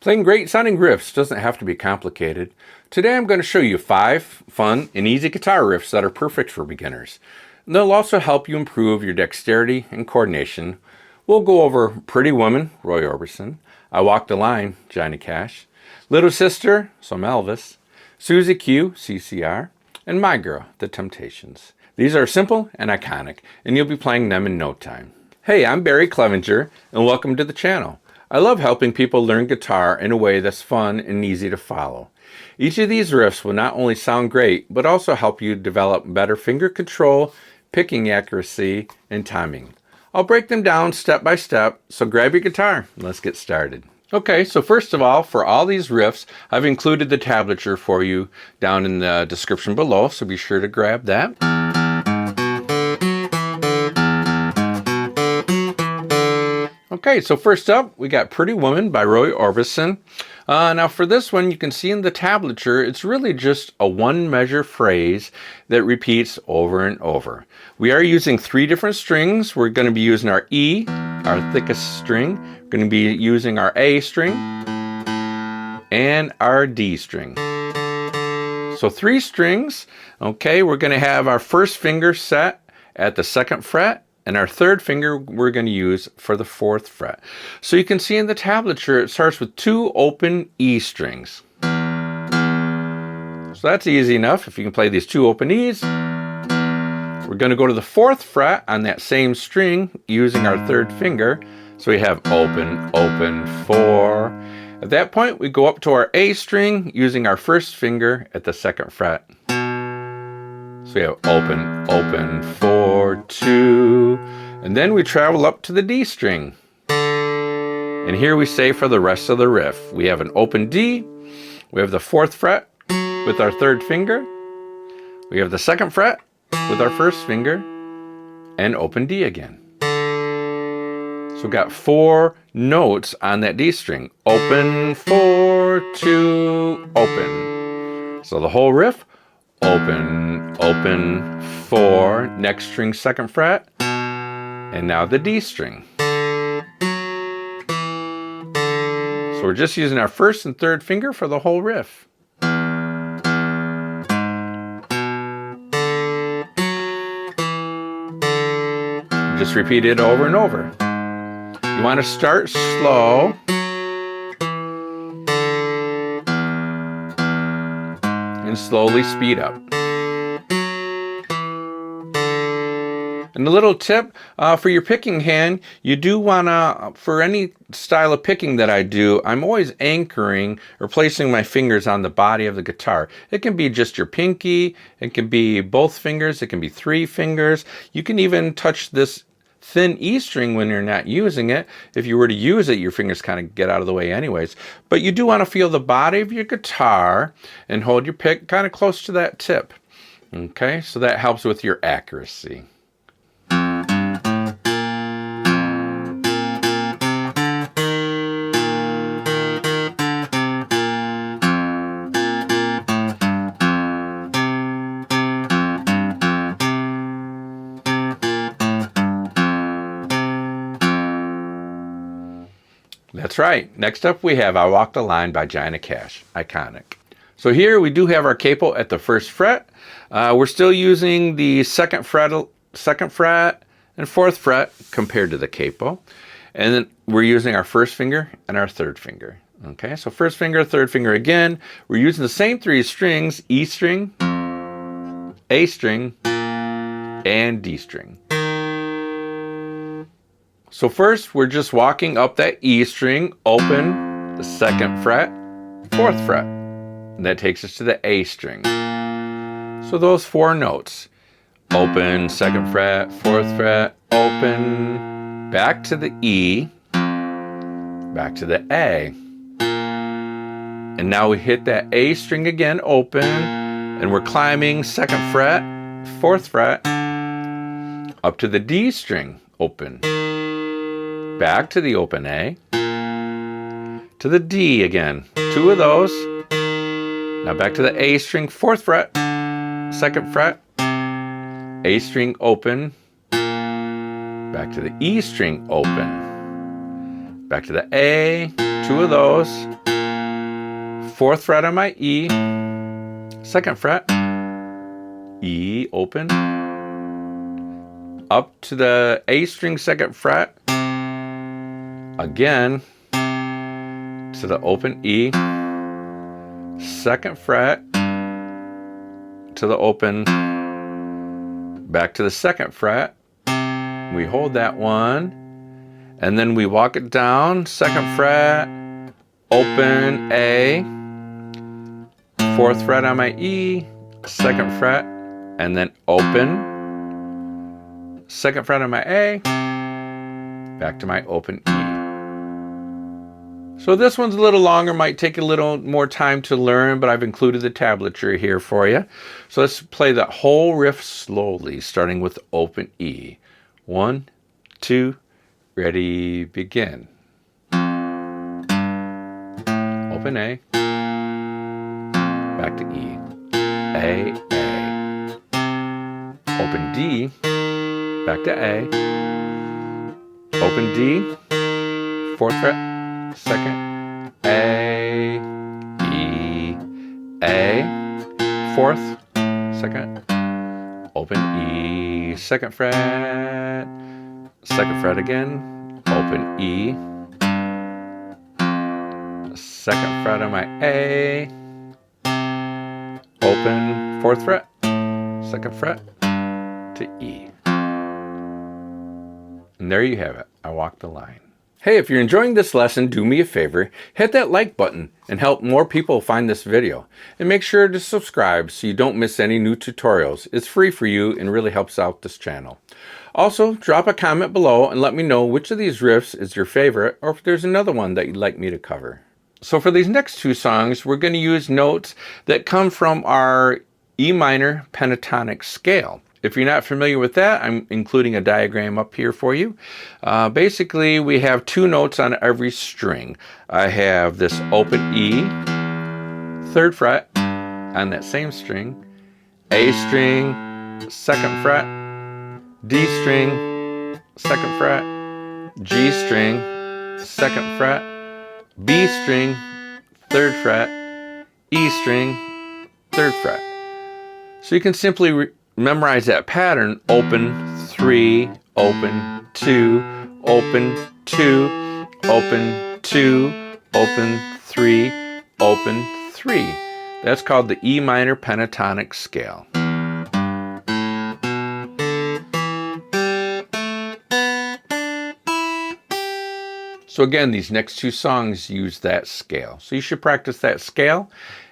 Playing great sounding riffs doesn't have to be complicated. Today I'm going to show you 5 fun and easy guitar riffs that are perfect for beginners. And they'll also help you improve your dexterity and coordination. We'll go over Pretty Woman, Roy Orbison, I Walk the Line, Johnny Cash, Little Sister, some Elvis, Susie Q, CCR, and My Girl, The Temptations. These are simple and iconic, and you'll be playing them in no time. Hey, I'm Barry Clevenger, and welcome to the channel. I love helping people learn guitar in a way that's fun and easy to follow. Each of these riffs will not only sound great, but also help you develop better finger control, picking accuracy, and timing. I'll break them down step by step, so grab your guitar and let's get started. Okay, so first of all, for all these riffs, I've included the tablature for you down in the description below, so be sure to grab that. Okay, so first up, we got Pretty Woman by Roy Orbison. Now for this one, you can see in the tablature, it's really just a one measure phrase that repeats over and over. We are using 3 different strings. We're going to be using our E, our thickest string. We're going to be using our A string and our D string. So 3 strings. Okay, we're going to have our first finger set at the 2nd fret. And our 3rd finger we're going to use for the 4th fret. So you can see in the tablature it starts with 2 open E strings. So that's easy enough if you can play these 2 open E's. We're going to go to the 4th fret on that same string using our 3rd finger. So we have open, open, 4. At that point we go up to our A string using our 1st finger at the 2nd fret. So we have open, open, 4, 2, and then we travel up to the D string. And here we say for the rest of the riff, we have an open D, we have the 4th fret with our 3rd finger, we have the 2nd fret with our 1st finger, and open D again. So we've got 4 notes on that D string. Open, 4, 2, open. So the whole riff, open, open, 4, next string 2nd fret, and now the D string. So we're just using our 1st and 3rd finger for the whole riff. Just repeat it over and over. You want to start slow. And slowly speed up. And a little tip for your picking hand, you do want to, for any style of picking that I do, I'm always anchoring or placing my fingers on the body of the guitar. It can be just your pinky, it can be both fingers, it can be 3 fingers. You can even touch this thin E string when you're not using it. If you were to use it, your fingers kind of get out of the way anyways. But you do want to feel the body of your guitar and hold your pick kind of close to that tip. Okay, so that helps with your accuracy. That's right. Next up we have I Walk the Line by Johnny Cash. Iconic. So here we do have our capo at the 1st fret. We're still using the 2nd fret and 4th fret compared to the capo. And then we're using our 1st finger and our 3rd finger. Okay, so 1st finger, 3rd finger again. We're using the same 3 strings, E string, A string, and D string. So first, we're just walking up that E string, open, the 2nd fret, 4th fret. And that takes us to the A string. So those 4 notes, open, 2nd fret, 4th fret, open, back to the E, back to the A. And now we hit that A string again, open, and we're climbing 2nd fret, 4th fret, up to the D string, open. Back to the open A, to the D again, 2 of those. Now back to the A string, 4th fret, 2nd fret, A string open, back to the E string open, back to the A, 2 of those, 4th fret on my E, 2nd fret, E, open, up to the A string 2nd fret, again, to the open E, 2nd fret, to the open, back to the 2nd fret, we hold that one, and then we walk it down, 2nd fret, open A, 4th fret on my E, 2nd fret, and then open, 2nd fret on my A, back to my open E. So this one's a little longer, might take a little more time to learn, but I've included the tablature here for you. So let's play that whole riff slowly, starting with open E. 1, 2, ready, begin. Open A, back to E, A, open D, back to A, open D, 4th fret, 2nd, A, E, A, 4th, 2nd, open E, 2nd fret, 2nd fret again, open E, 2nd fret on my A, open, 4th fret, 2nd fret to E. And there you have it. I walked the line. Hey, if you're enjoying this lesson, do me a favor, hit that like button and help more people find this video. And make sure to subscribe so you don't miss any new tutorials. It's free for you and really helps out this channel. Also, drop a comment below and let me know which of these riffs is your favorite, or if there's another one that you'd like me to cover. So for these next two songs, we're going to use notes that come from our E minor pentatonic scale. If you're not familiar with that, I'm including a diagram up here for you. Basically, we have 2 notes on every string. I have this open E, 3rd fret on that same string, A string, 2nd fret, D string, 2nd fret, G string, 2nd fret, B string, 3rd fret, E string, 3rd fret. So you can simply memorize that pattern: open 3, open 2, open 2, open 2, open 3, open 3. That's called the E minor pentatonic scale. So again, these next 2 songs use that scale. So you should practice that scale.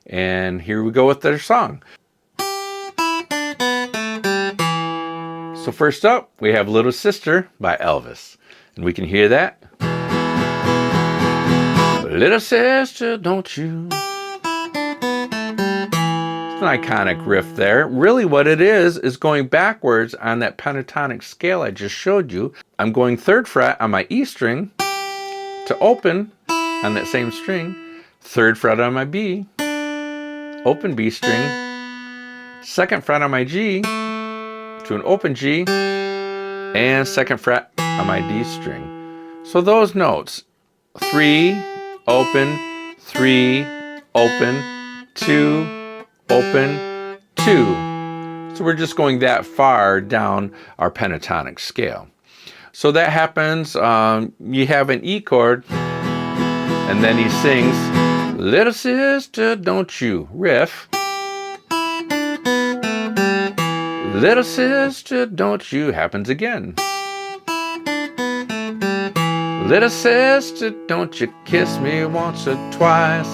And here we go with their song. So first up, we have Little Sister by Elvis. And we can hear that. Little sister, don't you? It's an iconic riff there. Really what it is going backwards on that pentatonic scale I just showed you. I'm going 3rd fret on my E string to open on that same string, 3rd fret on my B, open B string, 2nd fret on my G to an open G, and 2nd fret on my D string. So those notes, 3, open, 3, open, 2, open, 2. So we're just going that far down our pentatonic scale. So that happens, you have an E chord, and then he sings, Little Sister, Don't You, riff. Little Sister, Don't You, happens again. Little sister, don't you kiss me once or twice.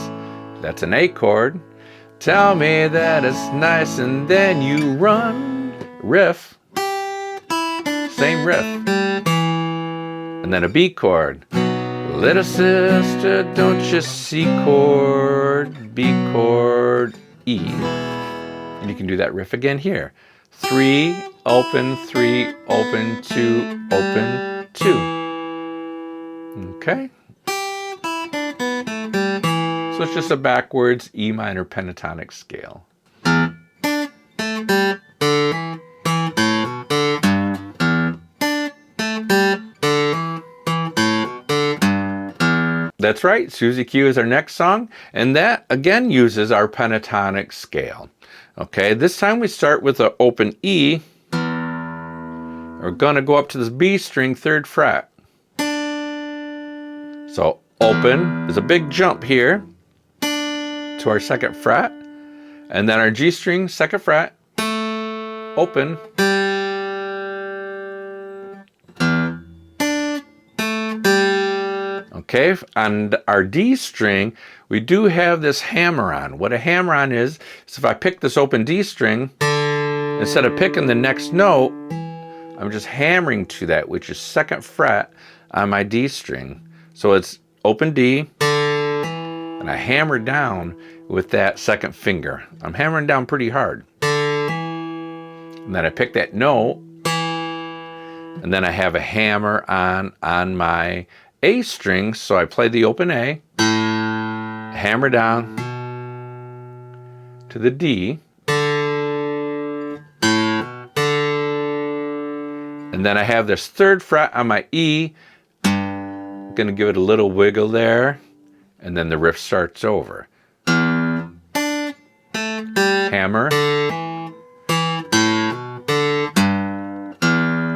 That's an A chord. Tell me that it's nice, and then you run, riff. Same riff. And then a B chord. Little sister, don't you see, chord, B chord, E. And you can do that riff again here. 3, open, 3, open, 2, open, 2. Okay. So it's just a backwards E minor pentatonic scale. That's right, Susie Q is our next song, and that again uses our pentatonic scale. Okay, this time we start with an open E. We're gonna go up to this B string, 3rd fret. So open is a big jump here to our 2nd fret, and then our G string, 2nd fret, open. Okay, on our D string, we do have this hammer-on. What a hammer-on is if I pick this open D string, instead of picking the next note, I'm just hammering to that, which is 2nd fret on my D string. So it's open D, and I hammer down with that 2nd finger. I'm hammering down pretty hard. And then I pick that note, and then I have a hammer on my A string, so I play the open A, hammer down to the D, and then I have this 3rd fret on my E. I'm gonna give it a little wiggle there, and then the riff starts over. Hammer.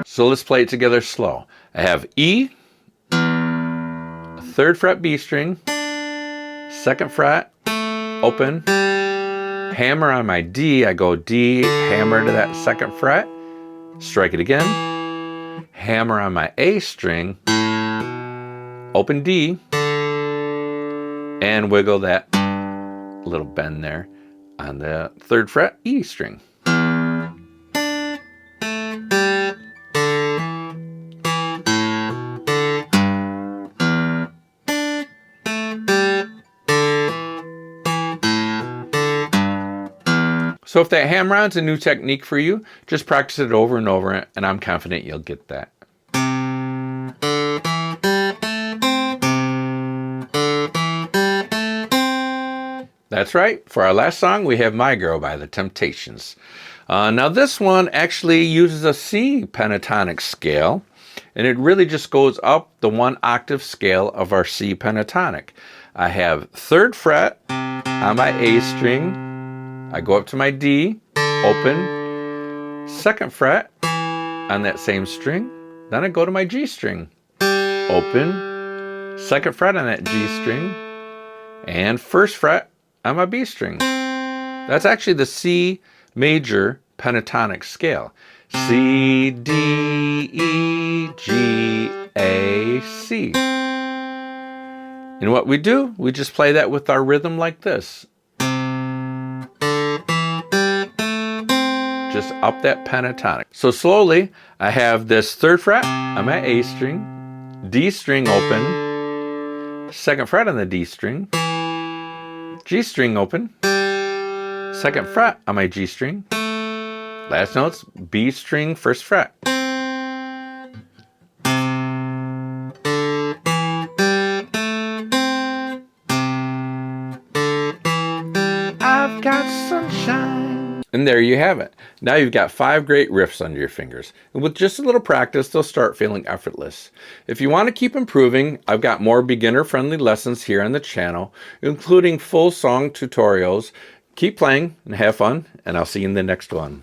So let's play it together slow. I have E, 3rd fret B string, 2nd fret, open, hammer on my D, I go D, hammer to that 2nd fret, strike it again, hammer on my A string, open D, and wiggle that little bend there on the 3rd fret E string. So if that hammer-on's a new technique for you, just practice it over and over, and I'm confident you'll get that. That's right. For our last song, we have My Girl by the Temptations. Now this one actually uses a C pentatonic scale, and it really just goes up the 1 octave scale of our C pentatonic. I have 3rd fret on my A string, I go up to my D, open, 2nd fret on that same string, then I go to my G string, open, 2nd fret on that G string, and 1st fret on my B string. That's actually the C major pentatonic scale. C, D, E, G, A, C. And what we do, we just play that with our rhythm like this. Just up that pentatonic. So slowly, I have this 3rd fret on my A string, D string open, 2nd fret on the D string, G string open, 2nd fret on my G string, last note's B string, 1st fret. I've got sunshine. And there you have it. Now you've got 5 great riffs under your fingers. And with just a little practice, they'll start feeling effortless. If you want to keep improving, I've got more beginner-friendly lessons here on the channel, including full song tutorials. Keep playing and have fun, and I'll see you in the next one.